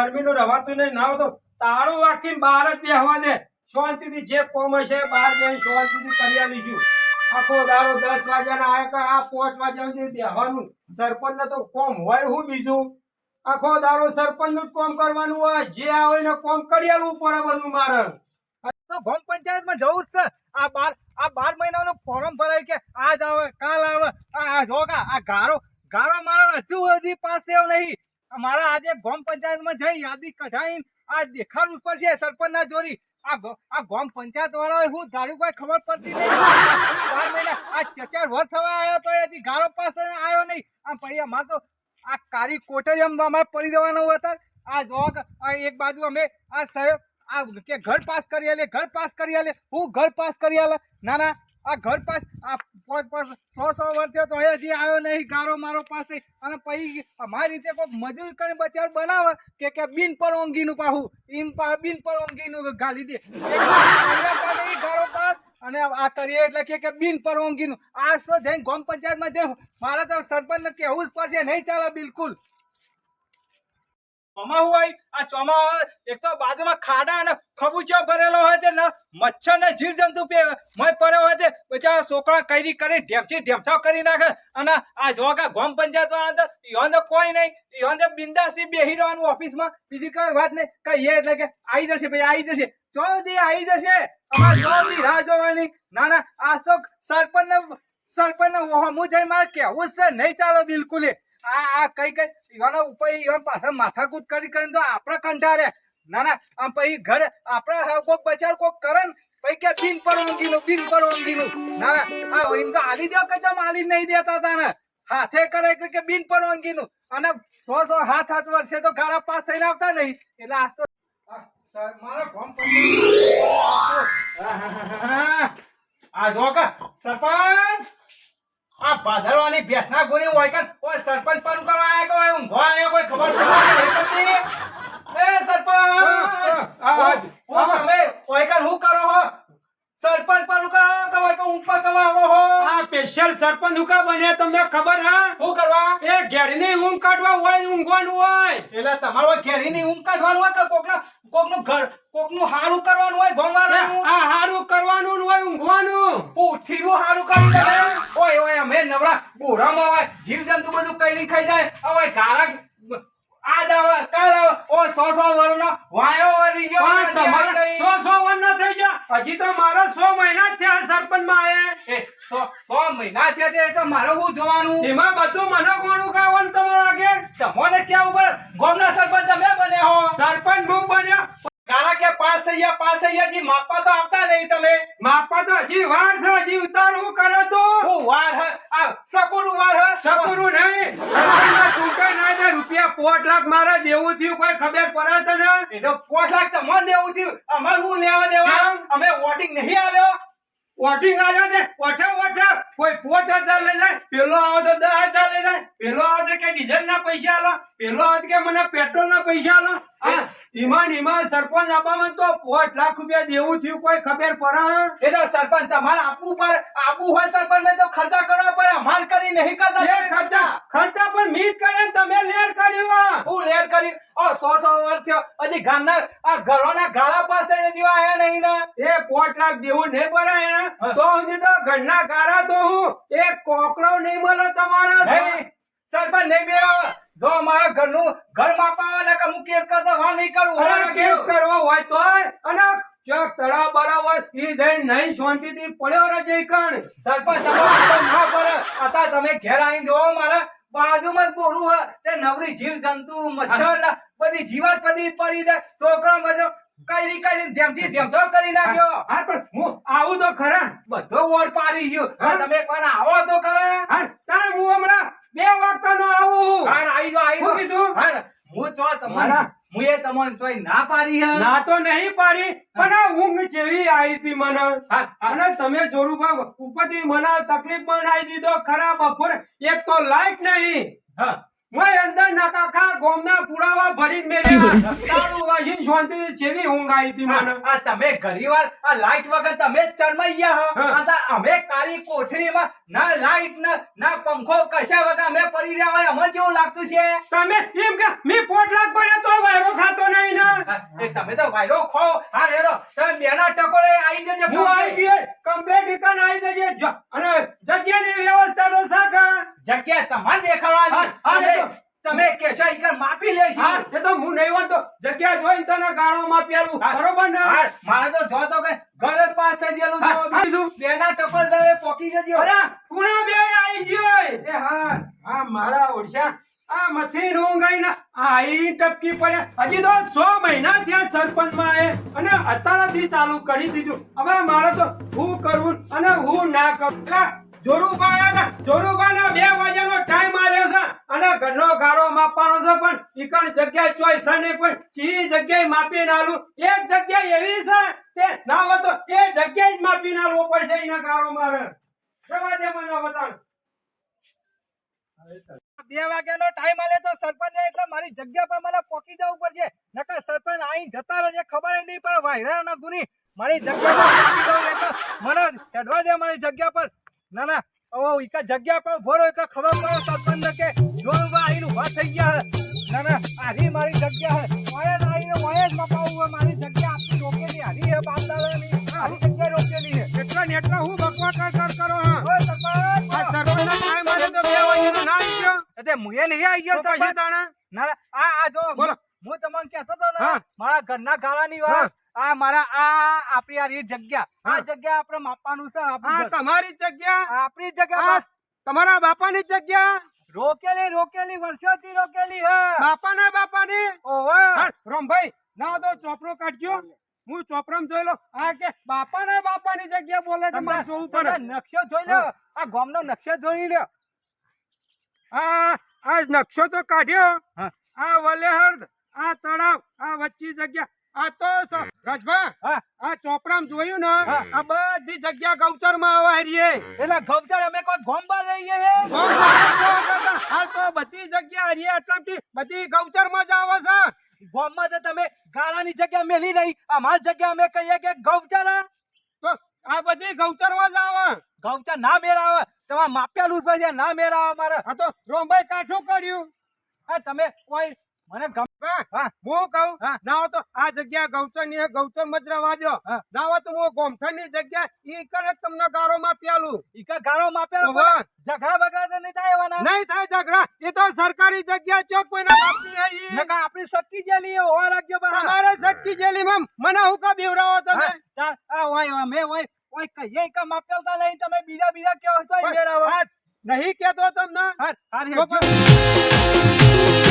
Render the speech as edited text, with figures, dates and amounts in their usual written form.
ગરમીનું રવાતું નહીં ના હોય તો તાળું વાગીને બહાર જ બેહવા દે. શાંતિથી જે કોમ હશે બહાર જઈને શાંતિથી કરી આલીશું. આખો દાડો 10 વાગ્યાના આયા કે આ 5 વાગ્યા સુધી બેહવાનું. સરપંચને તો કોમ હોય હું બીજું. આખો દાડો સરપંચનું જ કોમ કરવાનું હોય. જે આવે એને કોમ કરી આલવું પડે બધું મારે. તો ગ્રામ પંચાયતમાં જવું જ છે. આ 12 મહિનાનું ફોર્મ ભરાય કે આજ આવે કાલ આવે. આ જોગા આ ગારો મારો હજુ સુધી પાસ થયો નહીં. મારા આજે ગ્રામ પંચાયતમાં જઈ યાદી કઢાઈને આ દેખાડવું પડશે સરપંચના જોડી. આ ગ્રામ પંચાયત વાળા હું ધાર્યું કોઈ ખબર પડતી નહીં. 12 મહિના આ 4 વર્ષ થવા આવ્યો તો હજી ગારો પાસ આવ્યો નહીં. આમ પછી અમારે તો આ કારી કોટરી અમારે પડી દેવાનો હતા. આ જોગ એક બાજુ અમે આ સાહેબ આ કે ઘર પાસ કરી આલે હું ઘર પાસ કરી આલે. ના આ ઘર પાસ આ 100 વર્ષ તો હજી આવ્યો નહીં ગારો મારો પાસે. અને પછી અમારી રીતે કોઈક મજૂરી કરીને બચાર બનાવે કે બિન પરવાનગીનું પાહું એમ બિન પરવાનગીનું ગાલી દે ગારો પાસ અને આ કરીએ એટલે કે બિન પરવાનગીનું. આ તો જઈને ગ્રામ પંચાયતમાં જઈને મારે તો સરપંચને કહેવું જ પડશે. નહીં ચાલે બિલકુલ. ચોમા હોય આ ચોમા એક તો બાજુમાં ખાડા અને ખબૂચો ભરેલો હોય તે મચ્છર ને જીવ જંતુ મય પડ્યો હોય તે બચારા છોકરા કરી ઢેમછા કરી નાખે. અને આ જોગા ગ્રામ પંચાયત વાળા તો કોઈ નહીં. ઈવન બિંદાસ થી બેસી રહેવાનું ઓફિસમાં. બીજી કઈ વાત નહીં કહીએ એટલે કે આવી જશે ભાઈ આવી જશે ચોથી આવી જશે. અમારે ચોથી રાહ જોવાની. ના આ તો સરપંચ હું જઈ મારે કેવું જ છે. નહીં ચાલો બિલકુલ. આ કઈ ઈવાનો ઉપર ઈવન પાછા માથાકૂટ કરીને તો આપણે કંટાળે. ના આમ પછી ઘરે આપણે કોઈક બચાર કોઈક કરે ને પછી કે બિન પરવાનગીનું. ના આ એમ તો આલી દો કે ચમ આલી નહીં દેતા હતા ને હાથે કરે એટલે કે બિન પરવાનગીનું. અને 100 હાથ વર્ષે તો ગારા પાસ થઈને આવતા નહીં. એટલે આ તો મારા ગામ આ જો કે સરપંચ આ ભાદરવાની ભેંસના ગોળી હોય કે કોઈ સરપંચ પર કરવા આયા કોઈ ઊંઘવા આયા કોઈ ખબર પડતી. એ સરપંચ તમે કોઈ કર હું કરો હો સરપંચ પર કરો કે કોઈ કે ઉપર કરવા આવો હો. આ સ્પેશિયલ સરપંચ હુકા બને તમને ખબર હા? શું કરવા? એ ઘેરની ઊંઘ કાઢવા હોય ઊંઘવાનું હોય. એટલે તમારો ઘેરીની ઊંઘ કાઢવાનું હોય કે કોકનું ઘર કોકનું હારું કરવાનું હોય ગોંગવાનું. આ હારું કરવાનું હોય ઊંઘવાનું. પૂઠીનું હારું કરી દે. ઓય અમે નવરા બોરામાં હોય જીવ જંતુ બધું કઈ ખાઈ જાય. હવે ગારા આજ આવે કાલ આવે. ઓ 100 વર્ષનો વાયો વળી ગયો. તમારો 100 વર્ષનો થઈ ગયા. હજી તો મારો 100 મહિના જ થયા સરપંચમાં આયે. એ 100 મહિના થયા તે તો મારે હું જોવાનું. એમાં બધું મને કોનું કાવાનું તમારા આગળ? તમને ક્યાં ઉપર ગામના સરપંચ તમે બને હો. સરપંચ હું બન્યો. કારણ કે પાસ થઈ ગયા જી માપા તો આવતા નહીં તમે. માપા તો હજી વાર છે. હજી ઉતારવું કરે તો હું વાર હ આ સકુરું વાર હ સપરું નહીં. ચૂંટાઈ ના દે રૂપિયા 5 લાખ મારે દેવું થયું કોઈ ખબર પડે તને? એ તો 5 લાખ તમને દેવું થયું. અમાર હું લેવા દેવા? અમે વોટિંગ નહીં આલ્યો. વોટિંગ આવ્યો ને ઓઠે કોઈ 5000 લઈ જાય. પેલો આવે તો 10000 લઈ જાય. પેલો આવે કે ડીઝલ ના પૈસા આલો. પેલો આવે કે મને પેટ્રોલ ના પૈસા આલો. ઈમાન સરપંચ આબામાં તો 5 લાખ રૂપિયા દેવું થયું કોઈ ખબર પડે? એ તો સરપંચ તમારે આપવું હોય સરપંચ ને તો ખર્ચા કરવા પડે. અમાર કરી નહીં કરતા. ખર્ચા પણ મીજ કરે ને તમે લેર કર્યું. હું લેર કરી 100 વર્ષ થયો હજી ગામના આ ઘરોના ગાળા પાસ થઈને દીવા આયા નહીં ને. એ 5 લાખ દેવું નહીં પડે તો હજી તો ઘરના ગારા તો હું એક કોકડો નહીં મળે તમારે. નહીં સરપંચ નહીં બેરાવે. જો અમારા ઘરનું ઘર માપવા કે હું કેસ કરતો વા નહીં કરું. કેસ કરવો હોય તો અને ચક તળા બરાબર થી જઈને નહીં શાંતિથી પડ્યો રહે કણ. સરપંચ તમારે ના પડે. અત્યારે તમે ઘેર આવીને જોવો મારા બાજુમાં જ બોરું હોય તે નવરી જીવ જંતુ મચ્છર ના બધી જીવાત બધી પડી જાય. છોકરા બધો કઈ ધેમધો કરી નાખ્યો. હા પણ હું આવું તો ખરા. બધો વોર પાડી ગયો. તમે પણ આવો તો ખરા. હા તાર હું હમણાં 2 વાગતા નો આવું. હા આવી શું કીધું? હા હું તો તમારા હું એ તમને તોય ના પાડી હે. ના તો નહીં પાડી પણ આ ઊંઘ જેવી આવી હતી મને. અને તમે જોરું ભાવ ઉપરથી મને તકલીફ પણ આવી દીધો ખરા. બપોરે એક તો લાઈટ નહીં. હા मैं अंदर नकाखा गोमना पुरावा भरी मेरे तारू वाजिन शांति चेवी ઊંઘ આવી હતી મને. આ તમે ઘણીવાર આ લાઈટ વગર તમે ચરમાઈ ગયા હો. આ અમે કાળી કોઠડીમાં ના લાઈટ ના પંખો કશા વગર અમે પડી રહ્યા હોય અમને કેવું લાગતું છે તમે એમ કે મી પોટલાક પડ્યા તો વાયરો ખાતો નહીં ને એ તમે તો વાયરો ખો હા રેડો તમે બેના ટકોરે આવી જજો હું આવી ગયો કમ્પ્લીટ ઇકન આવી જજે અને જગ્યાની વ્યવસ્થા તો સાકા જગ્યા તમારે દેખાડવાની હા, તમે એ તો. તમે કેશો ઈકર માપી લેશો હા એ તો હું નહીં વાંધો જગ્યા જોઈને તને ગાળોમાં પેલું બરોબર ને હા, મારે તો જો તો કે ઘર જ પાસ થઈ ગયેલું હા, છે બીજું? બેના ટકોર તમે પોકી જજો અરે કુણા બે આવી ગયો એ હા હા મારા ઓળશા આ મથી ઊંઘ આઈ ને આઈ ટપકી પડ્યા હજી તો 100 મહિના ત્યાં સરપંચ માં આયે અને અત્યારથી ચાલુ કરી દીધું હવે મારે તો હું કરવું અને હું ના કરું એટલે જોરુબાના 2 વાગ્યાનો ટાઈમ આલ્યો છે અને ઘરનો ગારો માપવાનો છે પણ ઈકણ જગ્યા ચોઈસ ને પણ ચી જગ્યાએ માપી નાલું એક જગ્યા એવી છે તે ના હોય તો એ જગ્યાએ જ માપી નાલવો પડશે એના ગારો મારે જવા દે મને બતાવ 2 વાગ્યાનો ટાઈમ આલે તો સરપંચ એટલે મારી જગ્યા પર મને પોકી જવું પડશે નકર સરપંચ આઈ જતા રહે ખબર ય નહીં પડે વાયરા ના ગુની મારી જગ્યા પર પોકી જવું એટલે મને હેડવા દે મારી જગ્યા પર ના ના ઓ ઈકા જગ્યા પર ભોરો એક ખબર પડે સરપંચ કે જોરવા આઈને ઉભા થઈ ગયા ના ના આરી મારી જગ્યા હે ઓય આઈને ઓય જ મપાવું મારી જગ્યા આપી રોકેલી હારી હે બાપદાદાની હારી જગ્યા રોકેલી હે એટલા ને એટલા હું બકવા કર કરો હા ઓય સરપંચ આ સરપંચનો ટાઈમ આલે તો 2 વાગ્યાનો ના આવી ગયો એટલે મુએ નહીં આવી ગયો તો પછી સરપંચ તાણે ના આ જો બોલો. હું તમને કહેતો તો ને હા. મારા ઘરના ગાળાની હા. વાત આ મારા આ આપણી આ રહી જગ્યા આ હા. જગ્યા આપણે માપવાનું છે આ આપણું ઘર. તમારી જગ્યા આપણી જગ્યા આ તમારા બાપાની જગ્યા રોકેલી વર્ષોથી રોકેલી હે બાપાની ઓહો હા, રોમભાઈ ના તો ચોપડો કાઢજો હું ચોપરામ જોઈ લો આ કે બાપાની જગ્યા બોલે તો મારે જોવું પડે નકશો જોઈ લો આ ગામનો નકશો જોઈ લો આ નકશો તો કાઢ્યો હા. આ વલેહર આ તળાવ આ વચ્ચી જગ્યા આ તો રાજભા હા આ ચોપરામ જોયું ને હા. આ બધી જગ્યા ગૌચર માં આવા રહીએ એટલે ગૌચર અમે કોઈ ગોમ બાર રહીએ હે હાલ તો બધી જગ્યા હરીએ આટલાથી બધી ગૌચર માં જ આવે છે ગોમમાં તો તમે ગાળાની જગ્યા મેલી નહીં અમારી જગ્યા અમે કહીએ કે ગૌચર હે. તો આ બધી ગૌચર માં જ આવે ગૌચર ના મેળાવે તમારે માપ્યાલું પડશે ના મેળાવે મારે આ તો રોમભાઈ કાઠું કર્યું આ તમે કોઈ મને ગમે હા હું કહું હા. ના હોય તો આ જગ્યા ગૌચર ની ગૌચર માં જ રહેવા દો હા. ના હોય તો હું ગોમઠણ ની જગ્યા ઈ કરે તમને ગારો માં પ્યાલું ઈકા ગાળો માપ્યા ઓહો. ઝઘડા બગડા તો નહીં થાય એવાના નહીં થાય ઝઘડા એ તો સરકારી જગ્યા ચોક કોઈના બાપની હે ઈ. નકા આપણી સટકી જેલી એ હોવા રાખજો બહાર તમારે સટકી જેલી માં મને હું કા બીવરાવો તમે આ હોય અમે હોય કહીએ ઈકા માપ્યા નહીં તમે બીજા કેવો છો આ નહીં કેતો તમને હાર તો પણ